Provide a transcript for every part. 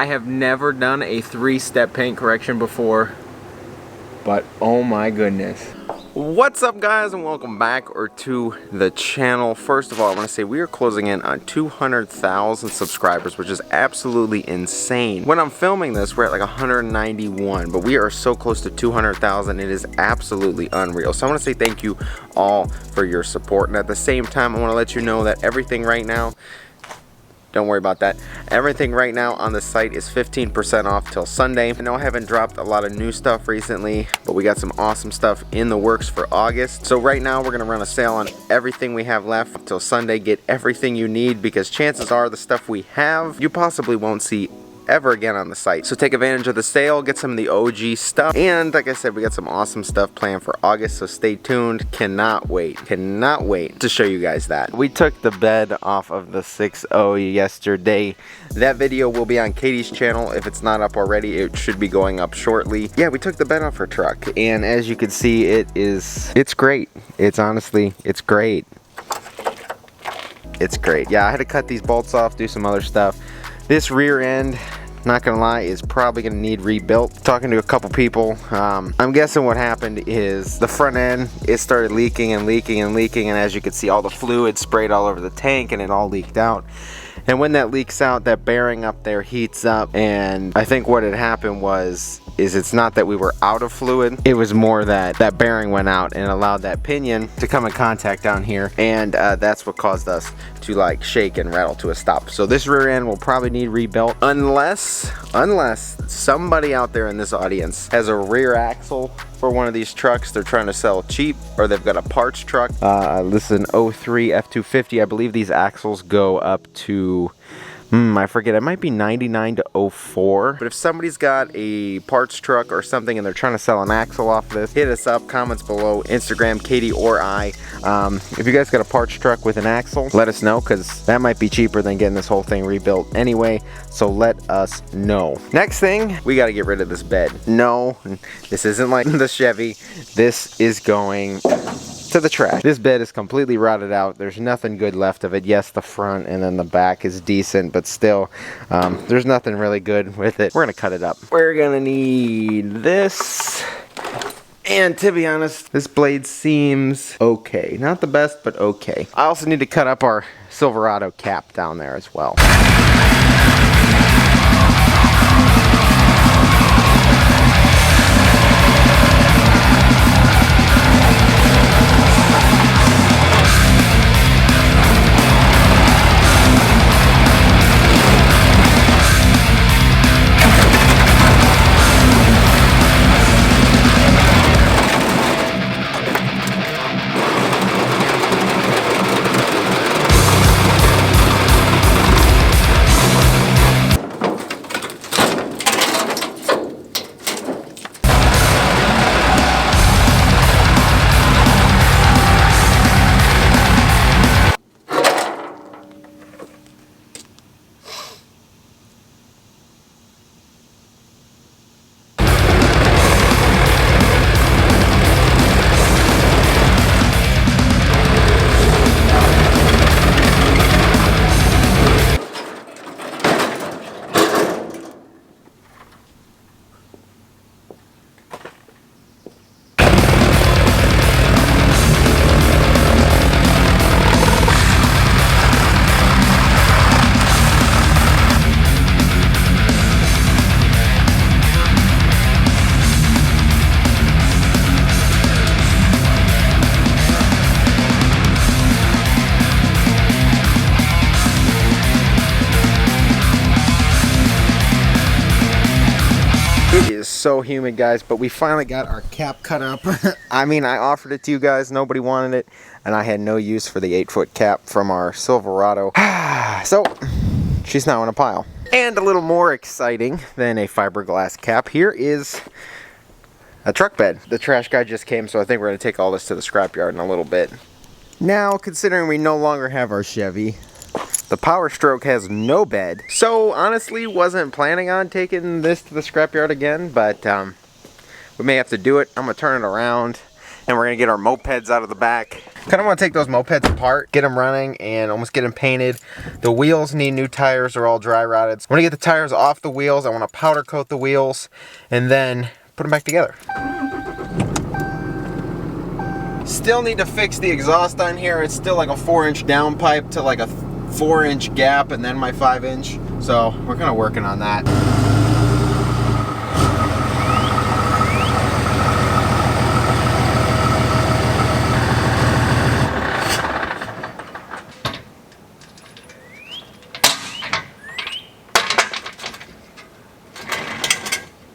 I have never done a 3-step paint correction before, but oh my goodness. What's up guys, and welcome back to the channel. First of all, I want to say we are closing in on 200,000 subscribers, which is absolutely insane. When I'm filming this, we're at like 191, but we are so close to 200,000. It is absolutely unreal. So I want to say thank you all for your support, and at the same time I want to let you know that everything right now, don't worry about that. Everything right now on the site is 15% off till Sunday. I know I haven't dropped a lot of new stuff recently, but we got some awesome stuff in the works for August. So right now we're gonna run a sale on everything we have left till Sunday. Get everything you need, because chances are the stuff we have, you possibly won't see ever again on the site. So take advantage of the sale, get some of the OG stuff, and like I said, we got some awesome stuff planned for August, so stay tuned. Cannot wait to show you guys that. We took the bed off of the 6.0 yesterday. That video will be on Katie's channel. If it's not up already, it should be going up shortly. Yeah, we took the bed off her truck, and as you can see, it's great. It's honestly, it's great. It's great. Yeah, I had to cut these bolts off, do some other stuff. This rear end, not gonna lie, is probably gonna need rebuilt. Talking to a couple people, I'm guessing what happened is the front end, it started leaking and leaking and leaking, and as you can see, all the fluid sprayed all over the tank and it all leaked out. And when that leaks out, that bearing up there heats up, and I think what had happened is it's not that we were out of fluid, it was more that that bearing went out and allowed that pinion to come in contact down here, and that's what caused us to like shake and rattle to a stop. So this rear end will probably need rebuilt, unless somebody out there in this audience has a rear axle for one of these trucks they're trying to sell cheap, or they've got a parts truck. Listen, 03 F250, I believe these axles go up to, I forget, it might be 99 to 04. But if somebody's got a parts truck or something and they're trying to sell an axle off this, hit us up, comments below, Instagram, Katie or I. If you guys got a parts truck with an axle, let us know, because that might be cheaper than getting this whole thing rebuilt anyway. So let us know. Next thing, we got to get rid of this bed. No, this isn't like the Chevy. This is going to the trash. This bed is completely rotted out. There's nothing good left of it. Yes, the front and then the back is decent, but still, there's nothing really good with it. We're gonna cut it up. We're gonna need this. And to be honest, this blade seems okay. Not the best, but okay. I also need to cut up our Silverado cap down there as well. It is so humid, guys, but we finally got our cap cut up. I mean, I offered it to you guys, nobody wanted it, and I had no use for the 8-foot cap from our Silverado. So, she's now in a pile. And a little more exciting than a fiberglass cap, here is a truck bed. The trash guy just came, so I think we're going to take all this to the scrapyard in a little bit. Now, considering we no longer have our Chevy, the Power Stroke has no bed. So honestly, wasn't planning on taking this to the scrapyard again, but we may have to do it. I'm gonna turn it around and we're gonna get our mopeds out of the back Kind of want to take those mopeds apart, get them running, and almost get them painted. The wheels need new tires, they're all dry rotted. So I want to get the tires off the wheels, I want to powder coat the wheels, and then put them back together. Still need to fix the exhaust on here. It's still like a 4-inch downpipe to like a 4-inch gap and then my 5-inch. So we're kind of working on that.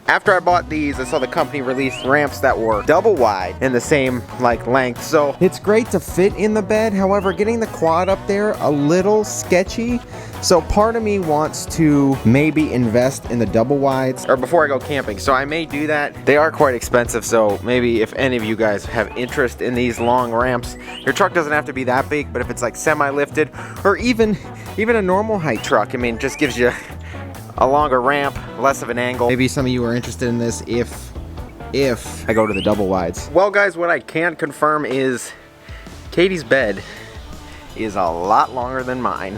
After I bought these, I saw the company release ramps that were double wide in the same like length. So it's great to fit in the bed. However, getting the quad up there a little sketchy. So part of me wants to maybe invest in the double wides or before I go camping. So I may do that. They are quite expensive. So maybe if any of you guys have interest in these long ramps, your truck doesn't have to be that big, but if it's like semi-lifted or even a normal height truck, I mean, just gives you a longer ramp, less of an angle. Maybe some of you are interested in this if I go to the double wides. Well guys, what I can confirm is Katie's bed is a lot longer than mine.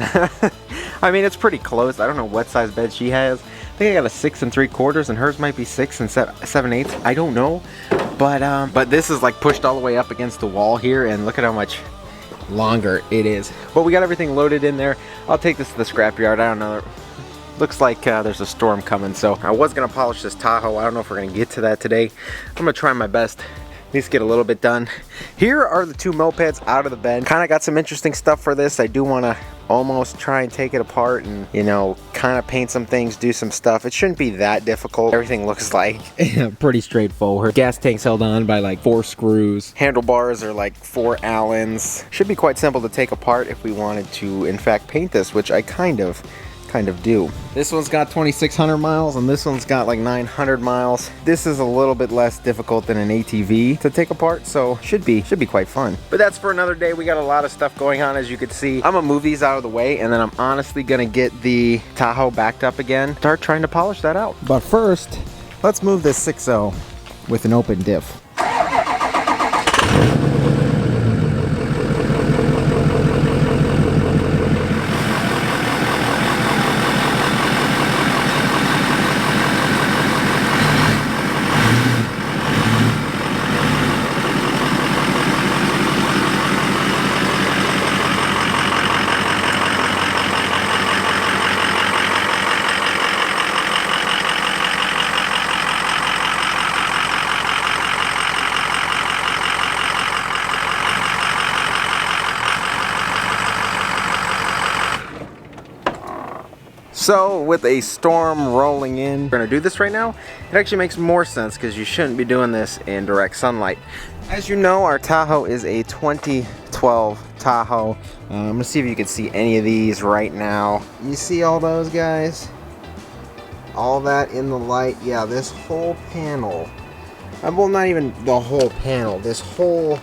I mean, it's pretty close. I don't know what size bed she has. I think I got a 6 3/4 and hers might be 6 7/8. I don't know. But this is like pushed all the way up against the wall here, and look at how much longer it is. But we got everything loaded in there. I'll take this to the scrapyard. I don't know. Looks like there's a storm coming, so I was gonna polish this Tahoe. I don't know if we're gonna get to that today. I'm gonna try my best, at least get a little bit done. Here are the two mopeds out of the bed. Kind of got some interesting stuff for this. I do wanna almost try and take it apart and, you know, kind of paint some things, do some stuff. It shouldn't be that difficult. Everything looks like pretty straightforward. Gas tank's held on by like 4 screws. Handlebars are like 4 Allens. Should be quite simple to take apart if we wanted to, in fact, paint this, which I kind of do. This one's got 2,600 miles and this one's got like 900 miles. This is a little bit less difficult than an ATV to take apart, so should be quite fun. But that's for another day. We got a lot of stuff going on, as you can see. I'm gonna move these out of the way, and then I'm honestly gonna get the Tahoe backed up again, start trying to polish that out. But first, let's move this 6.0 with an open diff. So with a storm rolling in, we're gonna do this right now. It actually makes more sense because you shouldn't be doing this in direct sunlight. As you know, our Tahoe is a 2012 Tahoe. I'm gonna see if you can see any of these right now. You see all those, guys? All that in the light. Yeah, this whole panel. Well, not even the whole panel. This whole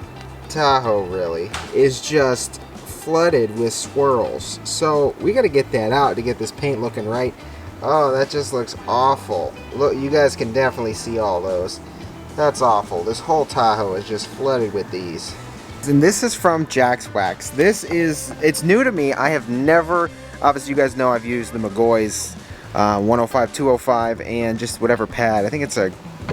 Tahoe really is just flooded with swirls. So we got to get that out to get this paint looking right. Oh, that just looks awful. Look, you guys can definitely see all those. That's awful. This whole Tahoe is just flooded with these. And this is from Jack's Wax. It's new to me. I have never, obviously you guys know I've used the McGoy's 105, 205, and just whatever pad. I think it's a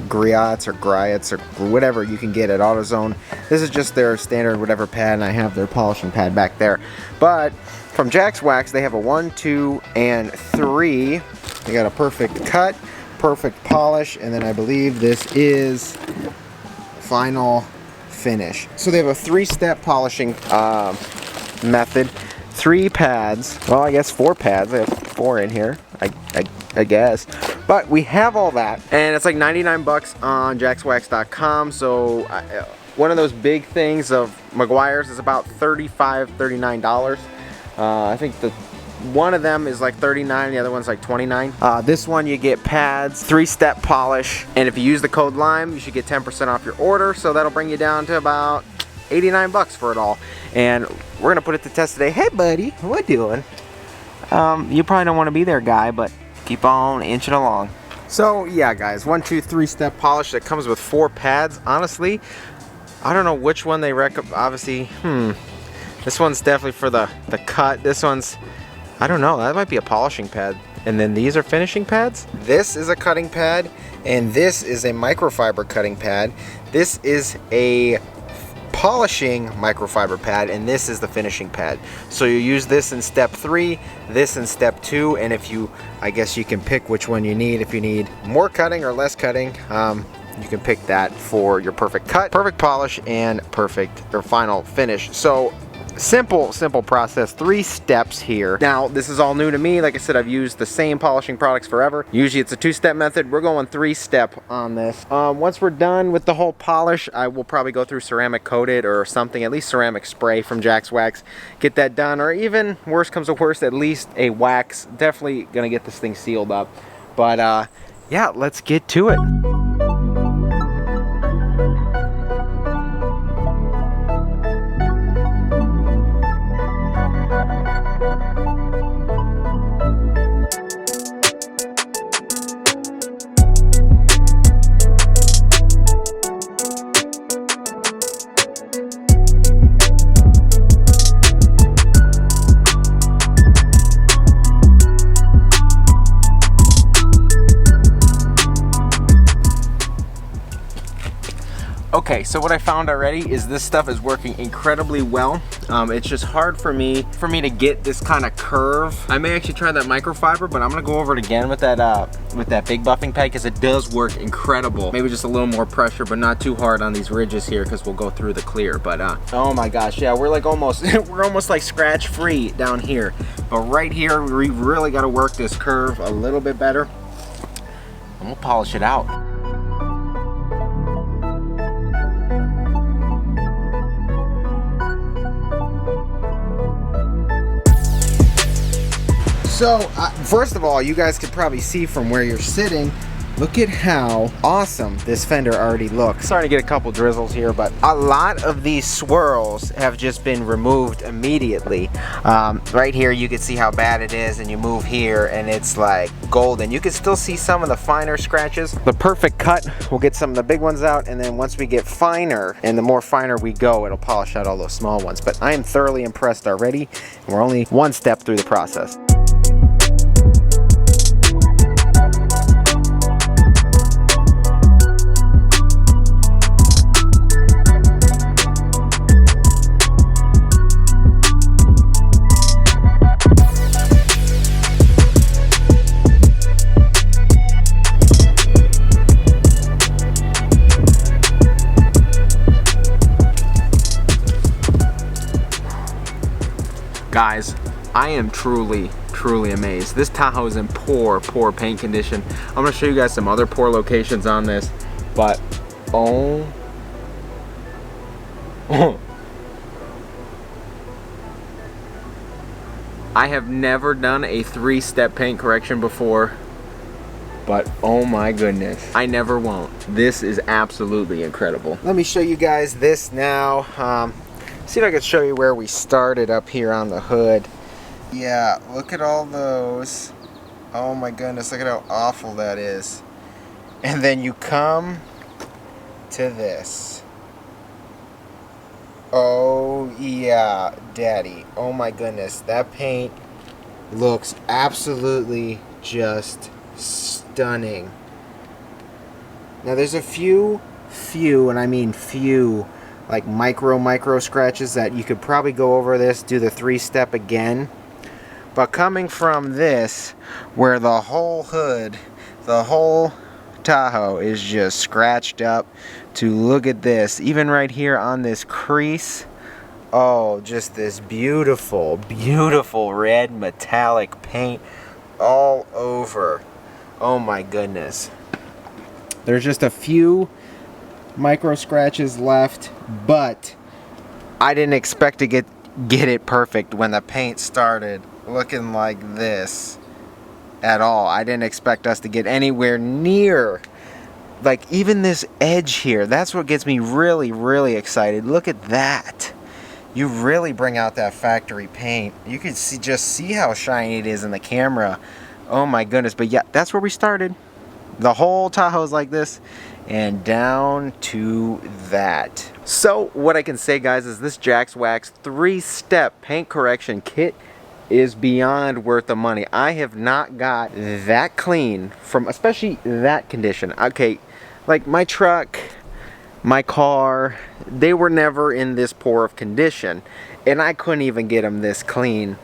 Griot's or Griot's or whatever you can get at AutoZone. This is just their standard whatever pad, and I have their polishing pad back there. But from Jack's Wax, they have a 1, 2, and 3. They got a perfect cut, perfect polish, and then I believe this is final finish. So they have a 3-step polishing method. 3 pads. Well, I guess 4 pads. I have 4 in here, I guess. But we have all that, and it's like 99 bucks on jackswax.com. So one of those big things of Meguiar's is about $35, $39. I think one of them is like $39, the other one's like $29. This one you get pads, 3-step polish, and if you use the code LIME, you should get 10% off your order. So that'll bring you down to about 89 bucks for it all. And we're gonna put it to test today. Hey buddy, what doing? You probably don't want to be there, guy, but keep on inching along. So yeah guys, 1, 2, 3-step polish that comes with 4 pads. Honestly, I don't know which one they recommend. Obviously, this one's definitely for the cut. This one's, I don't know, that might be a polishing pad. And then these are finishing pads. This is a cutting pad, and this is a microfiber cutting pad. This is a polishing microfiber pad, and this is the finishing pad. So you use this in step 3, this in step 2, and if you, I guess you can pick which one you need. If you need more cutting or less cutting, you can pick that for your perfect cut, perfect polish, and perfect or final finish. So simple process, 3 steps here. Now this is all new to me. Like I said, I've used the same polishing products forever. Usually it's a 2-step method. We're going 3-step on this. Once we're done with the whole polish, I will probably go through ceramic coated or something, at least ceramic spray from Jack's Wax, get that done, or even worst comes to worst, at least a wax. Definitely gonna get this thing sealed up. But yeah, let's get to it. Okay, so what I found already is this stuff is working incredibly well. It's just hard for me to get this kind of curve. I may actually try that microfiber, but I'm gonna go over it again with that big buffing pad, because it does work incredible. Maybe just a little more pressure, but not too hard on these ridges here, because we'll go through the clear. But oh my gosh, yeah, we're like almost we're almost like scratch free down here. But right here, we really got to work this curve a little bit better, and we'll polish it out. So, first of all, you guys could probably see from where you're sitting, look at how awesome this fender already looks. Starting to get a couple drizzles here, but a lot of these swirls have just been removed immediately. Right here, you can see how bad it is, and you move here, and it's like golden. You can still see some of the finer scratches. The perfect cut, we'll get some of the big ones out, and then once we get finer, and the more finer we go, it'll polish out all those small ones. But I am thoroughly impressed already, and we're only 1 step through the process. Guys, I am truly amazed. This Tahoe is in poor paint condition. I'm gonna show you guys some other poor locations on this, but oh. I have never done a 3-step paint correction before, but oh my goodness, I never won't. This is absolutely incredible. Let me show you guys this now. See if I can show you where we started up here on the hood. Yeah, look at all those. Oh my goodness, look at how awful that is. And then you come to this. Oh yeah, daddy. Oh my goodness, that paint looks absolutely just stunning. Now there's a few, and I mean few, like micro scratches that you could probably go over this, do the 3-step again. But coming from this, where the whole hood, the whole Tahoe is just scratched up, to look at this, even right here on this crease, oh, just this beautiful red metallic paint all over. Oh my goodness. There's just a few micro scratches left, but I didn't expect to get it perfect when the paint started looking like this at all. I didn't expect us to get anywhere near, like, even this edge here. That's what gets me really excited. Look at that. You really bring out that factory paint. You can just see how shiny it is in the camera. Oh my goodness. But yeah, that's where we started. The whole Tahoe's like this, and down to that. So what I can say, guys, is this Jax Wax 3-step paint correction kit is beyond worth the money. I have not got that clean from, especially that condition. Okay, like my truck, my car, they were never in this poor of condition, and I couldn't even get them this clean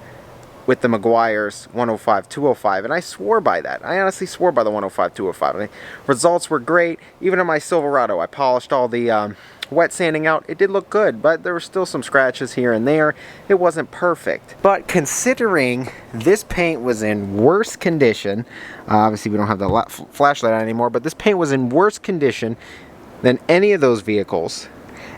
with the Meguiar's 105 205, and I swore by that. I honestly swore by the 105 205. I mean, results were great. Even in my Silverado, I polished all the wet sanding out. It did look good, but there were still some scratches here and there. It wasn't perfect. But considering this paint was in worse condition, obviously we don't have the flashlight on anymore, but this paint was in worse condition than any of those vehicles,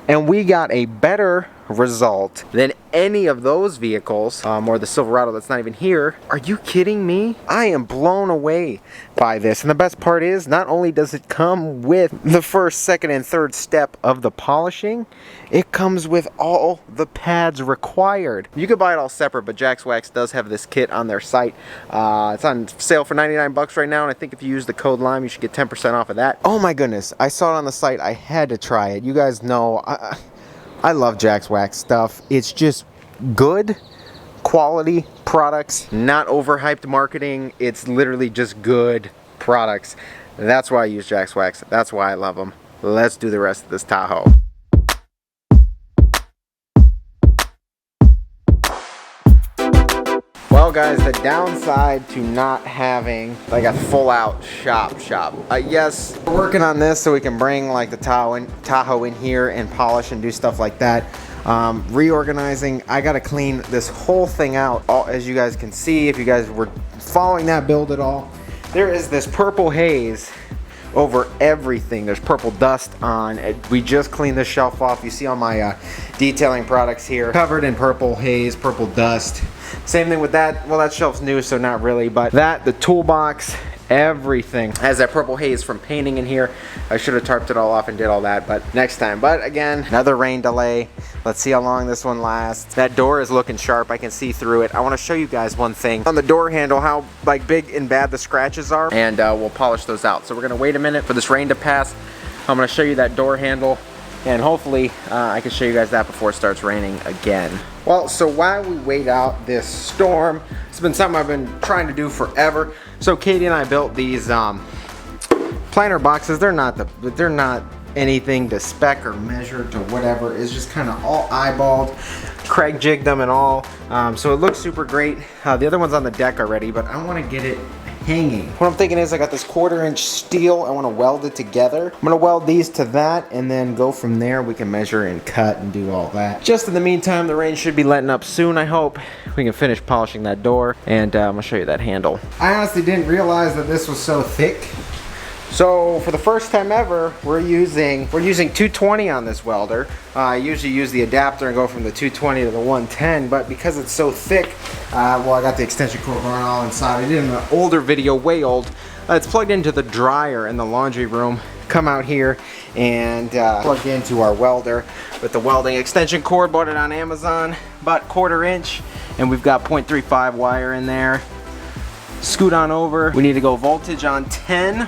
and we got a better result than any of those vehicles, or the Silverado that's not even here. Are you kidding me? I am blown away by this. And the best part is, not only does it come with the first, second, and third step of the polishing, it comes with all the pads required. You could buy it all separate, but Jax Wax does have this kit on their site. It's on sale for 99 bucks right now, and I think if you use the code LIME, you should get 10% off of that. Oh my goodness, I saw it on the site. I had to try it. You guys know I love Jax Wax stuff. It's just good quality products, not overhyped marketing. It's literally just good products. That's why I use Jax Wax. That's why I love them. Let's do the rest of this Tahoe. Well guys, the downside to not having like a full out shop. Yes, we're working on this so we can bring like the Tahoe in here and polish and do stuff like that. Reorganizing, I gotta clean this whole thing out. As you guys can see, if you guys were following that build at all, there is this purple haze over everything. There's purple dust on it. We just cleaned this shelf off. You see all my detailing products here covered in purple haze, purple dust. Same thing with that. Well, that shelf's new, so not really, but that, the toolbox, everything has that purple haze from painting in here. I should have tarped it all off and did all that, but next time. But again, another rain delay. Let's see how long this one lasts. That door is looking sharp. I can see through it. I want to show you guys one thing on the door handle, how like big and bad the scratches are, and we'll polish those out. So we're gonna wait a minute for this rain to pass. I'm gonna show you that door handle, and hopefully I can show you guys that before it starts raining again. Well, so while we wait out this storm, it's been something I've been trying to do forever. So Katie and I built these planter boxes. They're not anything to spec or measure to whatever. It's just kind of all eyeballed. Craig jigged them and all, so it looks super great. The other one's on the deck already, but I want to get it hanging. What I'm thinking is I got this 1/4" steel. I want to weld it together. I'm going to weld these to that and then go from there. We can measure and cut and do all that. Just in the meantime, the rain should be letting up soon, I hope. We can finish polishing that door, and I'm going to show you that handle. I honestly didn't realize that this was so thick. So for the first time ever, we're using 220 on this welder. I usually use the adapter and go from the 220 to the 110, but because it's so thick, well, I got the extension cord going all inside. I did in an older video, way old. It's plugged into the dryer in the laundry room. Come out here and plug into our welder with the welding extension cord. Bought it on Amazon, about 1/4 inch, and we've got 0.35 wire in there. Scoot on over. We need to go voltage on 10,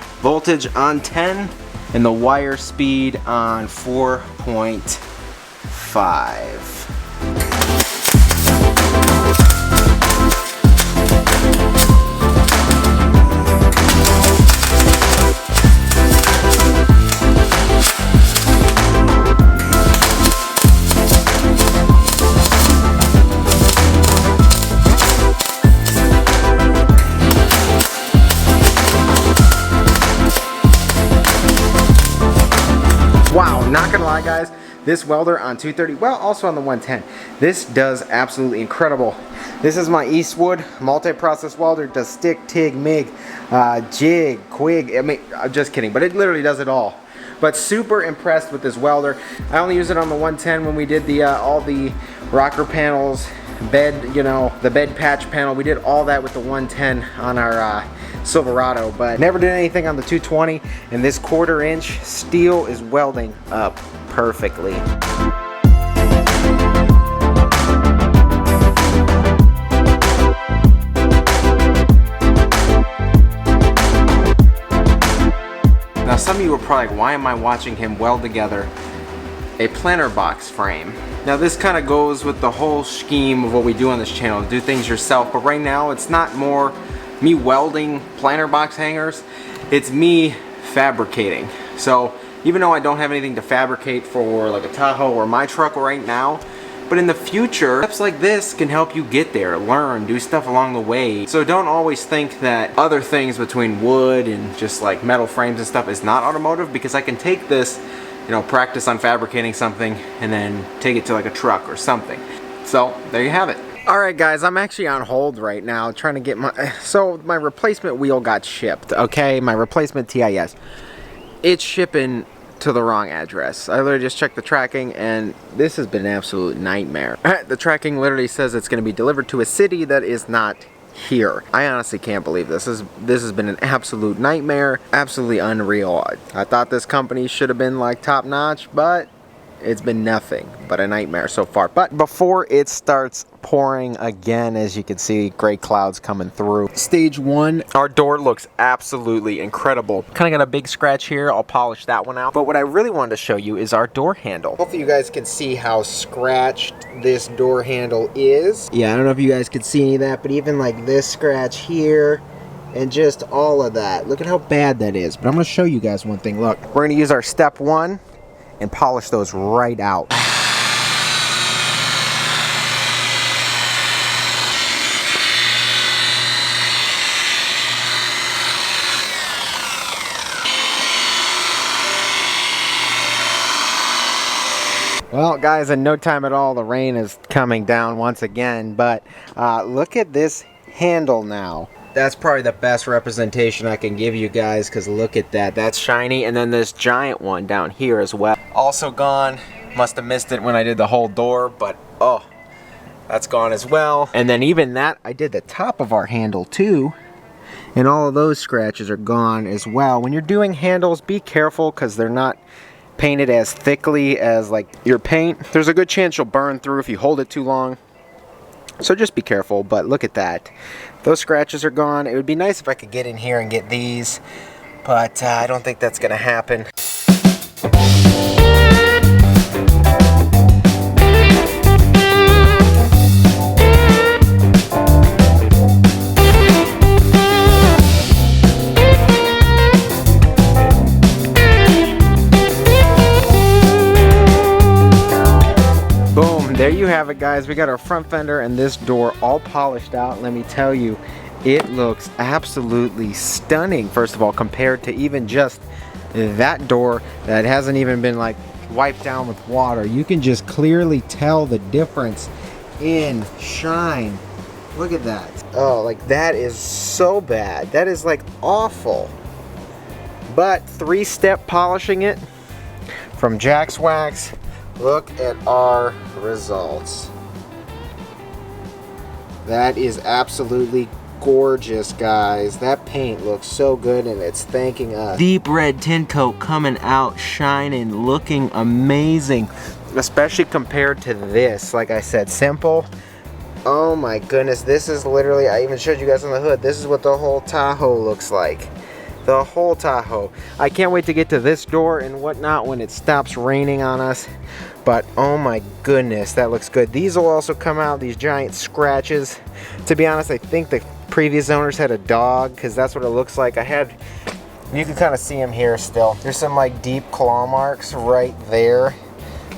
and the wire speed on 4.5. Wow, not gonna lie guys, this welder on 230, well also on the 110, this does absolutely incredible. This is my Eastwood multi-process welder. It does stick, TIG, MIG, jig, quig. I mean, I'm just kidding, but it literally does it all. But super impressed with this welder. I only use it on the 110 when we did the all the rocker panels, bed, you know, the bed patch panel. We did all that with the 110 on our Silverado, but never did anything on the 220, and this 1/4 inch steel is welding up perfectly. some of you are probably like, why am I watching him weld together a planter box frame? Now this kind of goes with the whole scheme of what we do on this channel, do things yourself, but right now it's not more me welding planter box hangers, it's me fabricating. So even though I don't have anything to fabricate for like a Tahoe or my truck right now, but in the future, steps like this can help you get there, learn, do stuff along the way. So don't always think that other things between wood and just like metal frames and stuff is not automotive, because I can take this, you know, practice on fabricating something and then take it to like a truck or something. So there you have it. Alright guys, I'm actually on hold right now trying to get my replacement wheel got shipped, okay? My replacement TIS. It's shipping to the wrong address. I literally just checked the tracking and this has been an absolute nightmare. The tracking literally says it's going to be delivered to a city that is not here. I honestly can't believe this. This has been an absolute nightmare. Absolutely unreal. I thought this company should have been like top notch, but it's been nothing but a nightmare so far. But before it starts pouring again, as you can see, gray clouds coming through. Stage 1, our door looks absolutely incredible. Kind of got a big scratch here. I'll polish that one out. But what I really wanted to show you is our door handle. Hopefully you guys can see how scratched this door handle is. Yeah, I don't know if you guys could see any of that, but even like this scratch here, and just all of that. Look at how bad that is. But I'm going to show you guys one thing. Look, we're going to use our step 1 and polish those right out. Well guys, in no time at all the rain is coming down once again, but look at this handle now. That's probably the best representation I can give you guys, because look at that. That's shiny, and then this giant one down here as well. Also gone. Must have missed it when I did the whole door, but oh, that's gone as well. And then even that, I did the top of our handle too, and all of those scratches are gone as well. When you're doing handles, be careful, because they're not painted as thickly as like your paint. There's a good chance you'll burn through if you hold it too long. So just be careful. But look at that. Those scratches are gone. It would be nice if I could get in here and get these, but I don't think that's gonna happen. There you have it guys, we got our front fender and this door all polished out. Let me tell you, it looks absolutely stunning, first of all, compared to even just that door that hasn't even been like wiped down with water. You can just clearly tell the difference in shine. Look at that. Oh, like that is so bad. That is like awful. But 3-step polishing it from Jack's Wax. Look at our results. That is absolutely gorgeous, guys. That paint looks so good and it's thanking us. Deep red tint coat coming out, shining, looking amazing. Especially compared to this, like I said, simple. Oh my goodness, this is literally, I even showed you guys on the hood, this is what the whole Tahoe looks like. The whole Tahoe. I can't wait to get to this door and whatnot when it stops raining on us. But oh my goodness, that looks good. These will also come out, these giant scratches. To be honest, I think the previous owners had a dog, because that's what it looks like. You can kind of see them here still. There's some like deep claw marks right there.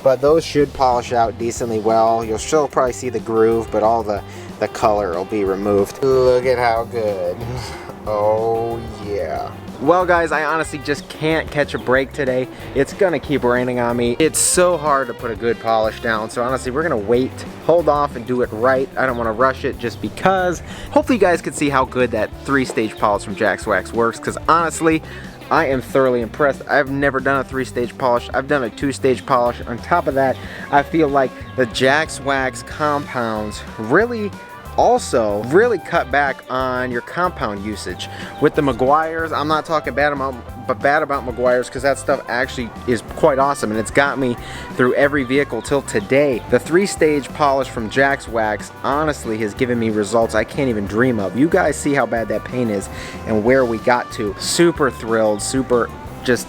But those should polish out decently well. You'll still probably see the groove, but all the color will be removed. Look at how good. Oh yeah. Well guys, I honestly just can't catch a break today. It's gonna keep raining on me. It's so hard to put a good polish down, so honestly we're gonna wait, hold off and do it right. I don't want to rush it just because. Hopefully you guys can see how good that 3-stage polish from Jack's Wax works, because honestly I am thoroughly impressed. I've never done a 3-stage polish. I've done a 2-stage polish. On top of that, I feel like the Jack's Wax compounds really cut back on your compound usage. With the Meguiar's, I'm not talking bad about Meguiar's, because that stuff actually is quite awesome and it's got me through every vehicle till today. The 3-stage polish from Jack's Wax honestly has given me results I can't even dream of. You guys see how bad that paint is and where we got to. Super thrilled, super just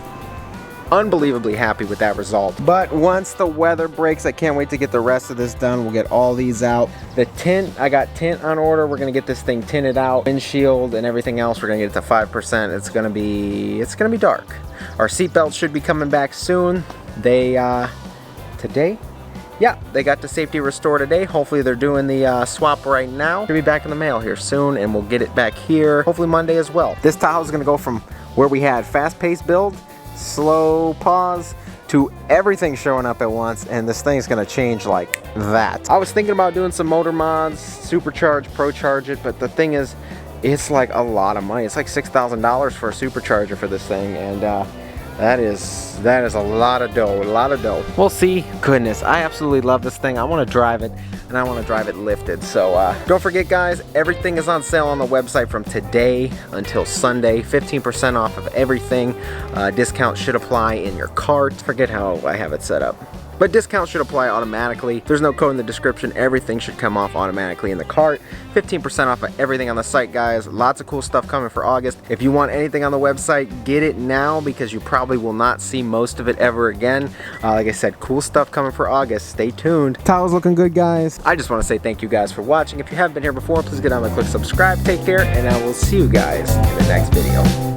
unbelievably happy with that result. But once the weather breaks, I can't wait to get the rest of this done. We'll get all these out. The tint, I got tint on order. We're gonna get this thing tinted out. Windshield and everything else, we're gonna get it to 5%. It's gonna be dark. Our seatbelts should be coming back soon. They today? Yeah, they got the safety restore today. Hopefully they're doing the swap right now. It'll be back in the mail here soon, and we'll get it back here hopefully Monday as well. This Tahoe is gonna go from where we had fast-paced build, slow pause, to everything showing up at once, and this thing's gonna change like that. I was thinking about doing some motor mods, supercharge, procharge it, but the thing is, it's like a lot of money. It's like $6,000 for a supercharger for this thing, and that is a lot of dough, We'll see. Goodness, I absolutely love this thing. I want to drive it, and I want to drive it lifted. So don't forget, guys, everything is on sale on the website from today until Sunday. 15% off of everything. Discount should apply in your cart. Forget how I have it set up. But discounts should apply automatically. There's no code in the description. Everything should come off automatically in the cart. 15% off of everything on the site, guys. Lots of cool stuff coming for August. If you want anything on the website, get it now, because you probably will not see most of it ever again. Like I said, cool stuff coming for August. Stay tuned. Tahoe's looking good, guys. I just want to say thank you guys for watching. If you haven't been here before, please get down and click subscribe. Take care, and I will see you guys in the next video.